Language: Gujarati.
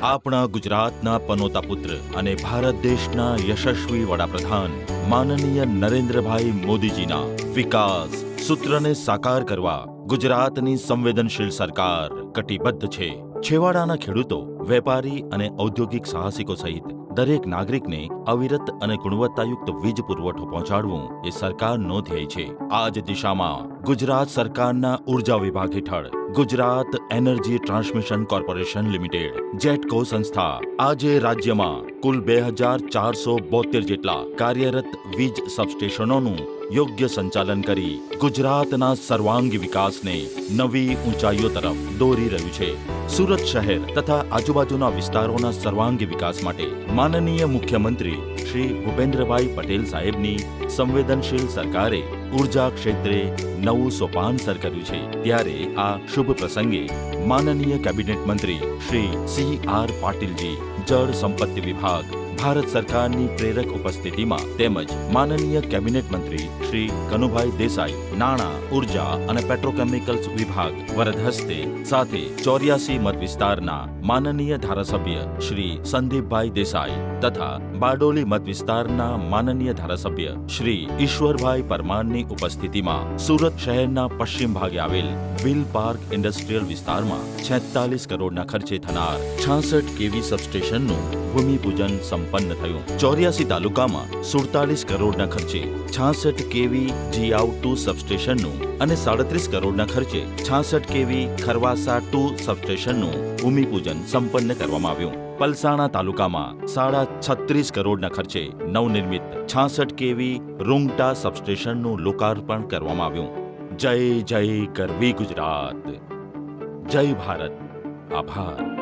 આપણા ગુજરાતના પનોતા પુત્ર અને ભારત દેશના યશસ્વી વડાપ્રધાન માનનીય નરેન્દ્રભાઈ મોદીજીના વિકાસ સૂત્રને સાકાર કરવા ગુજરાતની સંવેદનશીલ સરકાર કટિબદ્ધ છે. છેવાડાના ખેડૂતો, વેપારી અને ઔદ્યોગિક સાહસિકો સહિત દરેક નાગરિકને અવિરત અને ગુણવત્તાયુક્ત વીજ પુરવઠો પહોંચાડવું એ સરકારનો ધ્યેય છે. આ જ દિશામાં ગુજરાત સરકારના ઉર્જા વિભાગ હેઠળ Gujarat energy transmission corporation limited GETCO સંસ્થા આજે રાજ્યમાં કુલ 2472 જેટલા કાર્યરત વીજ સબસ્ટેશનોનું યોગ્ય સંચાલન કરી ગુજરાતના સર્વાંગી વિકાસને નવી ઊંચાઈઓ તરફ દોરી રહ્યું છે. સુરત શહેર તથા આજુબાજુના વિસ્તારોના સર્વાંગી વિકાસ માટે માનનીય મુખ્યમંત્રી શ્રી ભૂપેન્દ્રભાઈ પટેલ સાહેબની સંવેદનશીલ સરકારે ઉર્જા ક્ષેત્રે નવું સોપાન સર કર્યું છે. ત્યારે આ શુભ પ્રસંગે માનનીય કેબિનેટ મંત્રી શ્રી CR પાટીલજી, જળ સંપત્તિ વિભાગ ભારત સરકારની પ્રેરક ઉપસ્થિતિમાં તેમજ માનનીય કેબિનેટ મંત્રી શ્રી કનુભાઈ દેસાઈ, નાણાં, ઉર્જા અને પેટ્રોકેમિકલ્સ વિભાગ વરદ હસ્તે સાથે 84 મત વિસ્તારના માનનીય ધારાસભ્ય શ્રી સંદીપભાઈ દેસાઈ તથા બારડોલી મત વિસ્તારના માનનીય ધારાસભ્ય શ્રી ઈશ્વરભાઈ પરમારની ઉપસ્થિતિમાં સુરત શહેરના પશ્ચિમ ભાગે આવેલ વિલ પાર્ક ઇન્ડસ્ટ્રીયલ વિસ્તારમાં 46 કરોડના ખર્ચે થનાર 66 કેવી સબસ્ટેશનનું ભૂમિપૂજન સંપન્ન થયું. 84 તાલુકામાં 47 કરોડના ખર્ચે 66 કેવી GAU2 સબસ્ટેશનનું અને 37 કરોડના ખર્ચે 66 કેવી ખરવાસા 2 સબસ્ટેશનનું ભૂમિપૂજન સંપન્ન કરવામાં આવ્યું. પલસાણા તાલુકામાં 36.5 કરોડના ખર્ચે નવનિર્મિત 66 કેવી રૂંગટા સબસ્ટેશનનું લોકાર્પણ કરવામાં આવ્યું. જય જય ગરવી ગુજરાત, જય ભારત. આભાર.